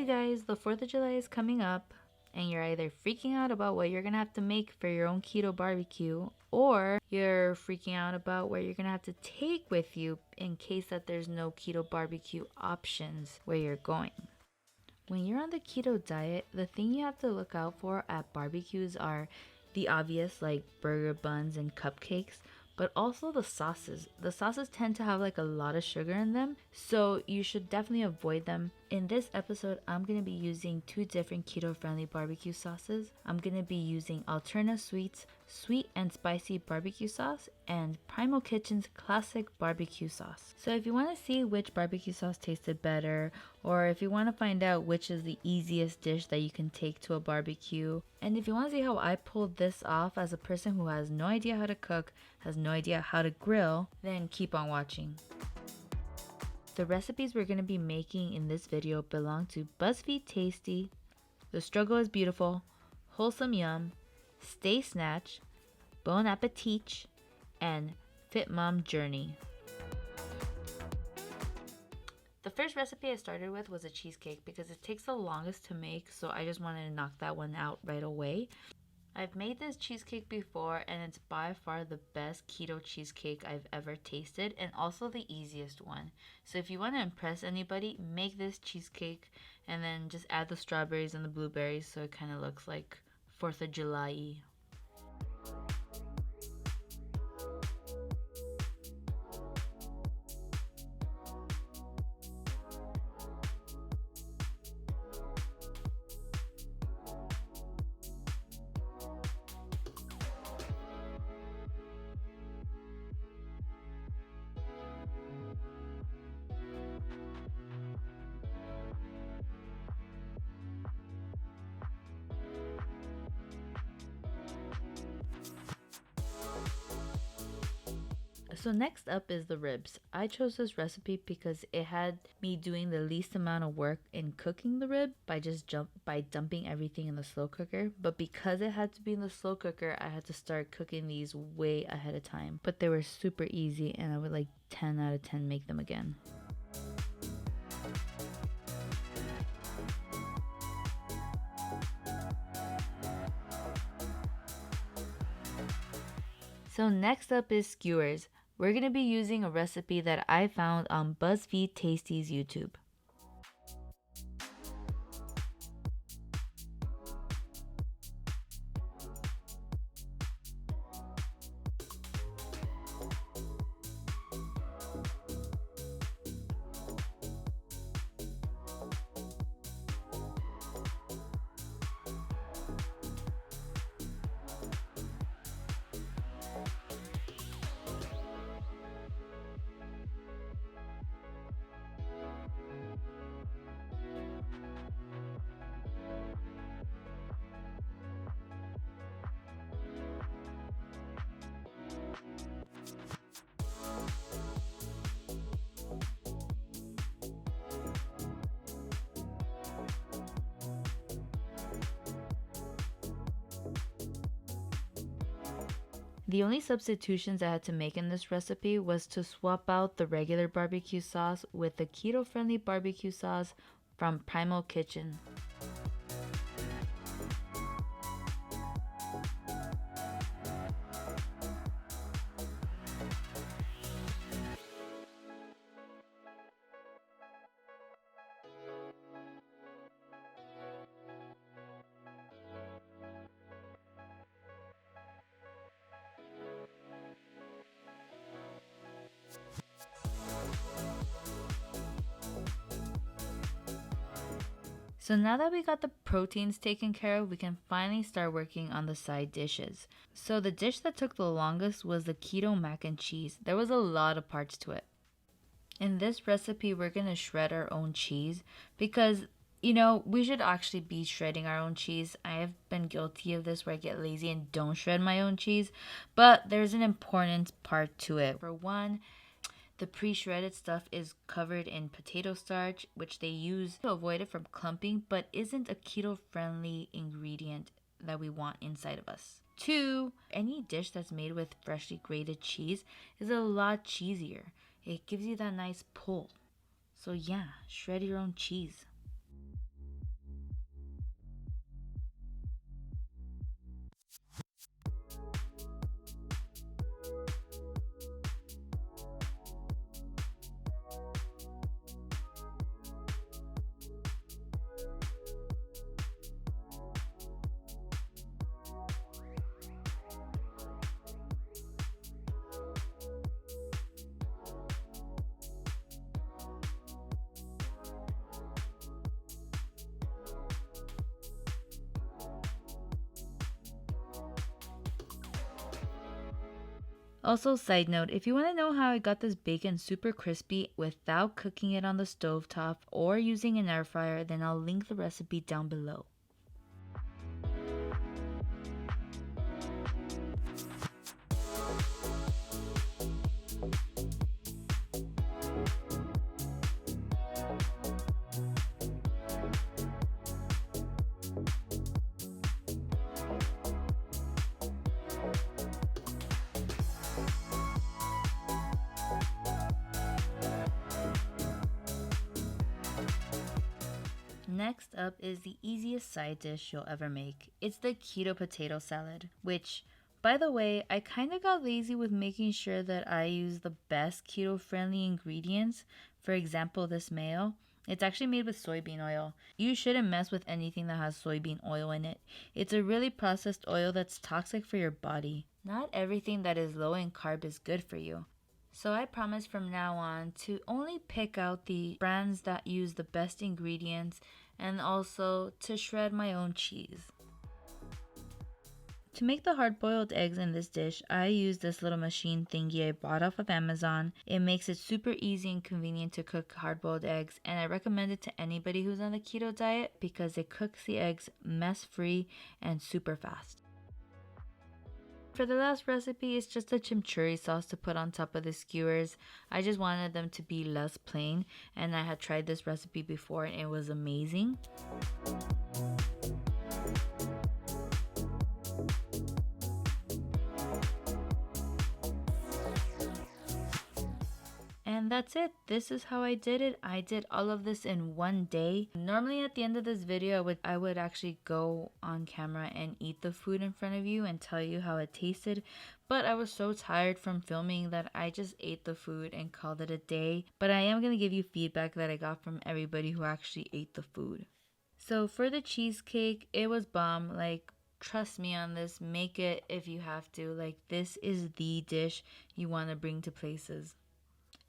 Hey guys, the 4th of July is coming up, and you're either freaking out about what you're gonna have to make for your own keto barbecue, or you're freaking out about what you're gonna have to take with you in case that there's no keto barbecue options where you're going. When you're on the keto diet, the thing you have to look out for at barbecues are the obvious, like burger buns and cupcakes, but also the sauces. The sauces tend to have like a lot of sugar in them, so you should definitely avoid them. In this episode, I'm going to be using 2 different keto-friendly barbecue sauces. I'm going to be using Alterna Sweet's sweet and spicy barbecue sauce and Primal Kitchen's classic barbecue sauce. So if you want to see which barbecue sauce tasted better, or if you want to find out which is the easiest dish that you can take to a barbecue, and if you want to see how I pulled this off as a person who has no idea how to cook, has no idea how to grill, then keep on watching. The recipes we're going to be making in this video belong to BuzzFeed Tasty, The Struggle is Beautiful, Wholesome Yum, Stay Snatch, Bon Appetit, and Fit Mom Journey. The first recipe I started with was a cheesecake because it takes the longest to make, so I just wanted to knock that one out right away. I've made this cheesecake before, and it's by far the best keto cheesecake I've ever tasted, and also the easiest one. So if you want to impress anybody, make this cheesecake and then just add the strawberries and the blueberries so it kind of looks like 4th of July-y. So next up is the ribs. I chose this recipe because it had me doing the least amount of work in cooking the rib by dumping everything in the slow cooker. But because it had to be in the slow cooker, I had to start cooking these way ahead of time. But they were super easy, and I would like 10 out of 10 make them again. So next up is skewers. We're going to be using a recipe that I found on BuzzFeed Tasty's YouTube. The only substitutions I had to make in this recipe was to swap out the regular barbecue sauce with the keto-friendly barbecue sauce from Primal Kitchen. So now that we got the proteins taken care of, we can finally start working on the side dishes. So the dish that took the longest was the keto mac and cheese. There was a lot of parts to it. In this recipe, we're going to shred our own cheese because, we should actually be shredding our own cheese. I have been guilty of this where I get lazy and don't shred my own cheese, but there's an important part to it. For one, the pre-shredded stuff is covered in potato starch, which they use to avoid it from clumping, but isn't a keto-friendly ingredient that we want inside of us. 2, any dish that's made with freshly grated cheese is a lot cheesier. It gives you that nice pull. So yeah, shred your own cheese. Also, side note, if you want to know how I got this bacon super crispy without cooking it on the stovetop or using an air fryer, then I'll link the recipe down below. Next up is the easiest side dish you'll ever make. It's the keto potato salad, which, by the way, I kind of got lazy with making sure that I use the best keto-friendly ingredients. For example, this mayo. It's actually made with soybean oil. You shouldn't mess with anything that has soybean oil in it. It's a really processed oil that's toxic for your body. Not everything that is low in carb is good for you. So I promise from now on to only pick out the brands that use the best ingredients and also to shred my own cheese. To make the hard-boiled eggs in this dish, I use this little machine thingy I bought off of Amazon. It makes it super easy and convenient to cook hard-boiled eggs, and I recommend it to anybody who's on the keto diet because it cooks the eggs mess-free and super fast. For the last recipe, it's just a chimichurri sauce to put on top of the skewers. I just wanted them to be less plain, and I had tried this recipe before and it was amazing. And that's it. This is how I did it. I did all of this in one day. Normally at the end of this video, I would actually go on camera and eat the food in front of you and tell you how it tasted. But I was so tired from filming that I just ate the food and called it a day. But I am going to give you feedback that I got from everybody who actually ate the food. So for the cheesecake, it was bomb. Like, trust me on this. Make it if you have to. Like, this is the dish you want to bring to places.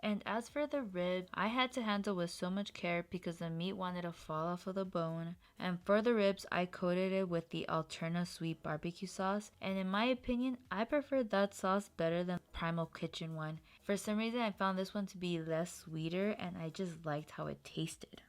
And as for the ribs, I had to handle with so much care because the meat wanted to fall off of the bone. And for the ribs, I coated it with the Alterna sweet barbecue sauce. And in my opinion, I preferred that sauce better than Primal Kitchen one. For some reason, I found this one to be less sweeter and I just liked how it tasted.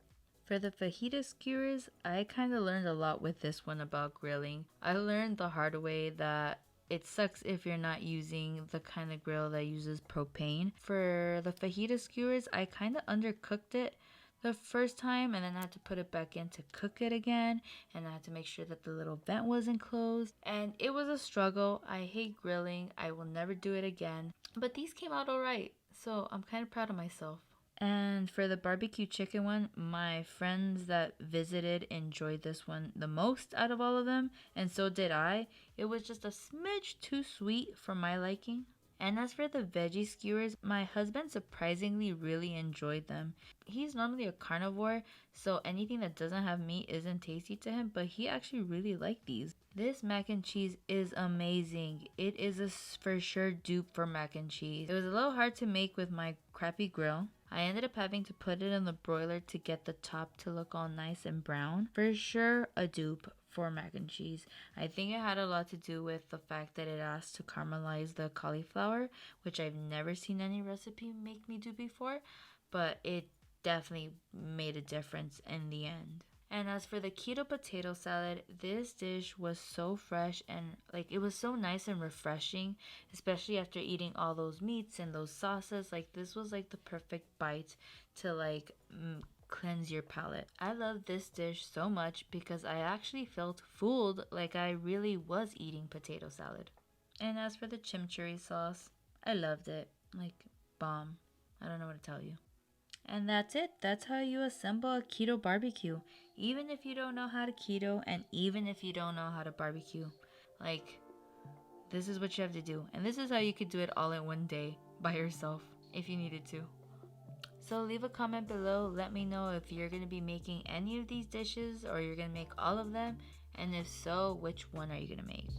For the fajita skewers, I kind of learned a lot with this one about grilling. I learned the hard way that it sucks if you're not using the kind of grill that uses propane. For the fajita skewers, I kind of undercooked it the first time and then I had to put it back in to cook it again, and I had to make sure that the little vent wasn't closed, and it was a struggle. I hate grilling. I will never do it again. But these came out alright, so I'm kind of proud of myself. And for the barbecue chicken one, my friends that visited enjoyed this one the most out of all of them, and so did I. It was just a smidge too sweet for my liking. And as for the veggie skewers, my husband surprisingly really enjoyed them. He's normally a carnivore, so anything that doesn't have meat isn't tasty to him, but he actually really liked these. This mac and cheese is amazing. It is a for sure dupe for mac and cheese. It was a little hard to make with my crappy grill. I ended up having to put it in the broiler to get the top to look all nice and brown. For sure a dupe for mac and cheese. I think it had a lot to do with the fact that it asked to caramelize the cauliflower, which I've never seen any recipe make me do before, but it definitely made a difference in the end. And as for the keto potato salad, this dish was so fresh and like it was so nice and refreshing, especially after eating all those meats and those sauces. Like this was like the perfect bite to like cleanse your palate. I love this dish so much because I actually felt fooled, like I really was eating potato salad. And as for the chimichurri sauce, I loved it. Like bomb. I don't know what to tell you. And that's it. That's how you assemble a keto barbecue. Even if you don't know how to keto and even if you don't know how to barbecue. Like, this is what you have to do. And this is how you could do it all in one day by yourself if you needed to. So leave a comment below. Let me know if you're going to be making any of these dishes or you're going to make all of them. And if so, which one are you going to make?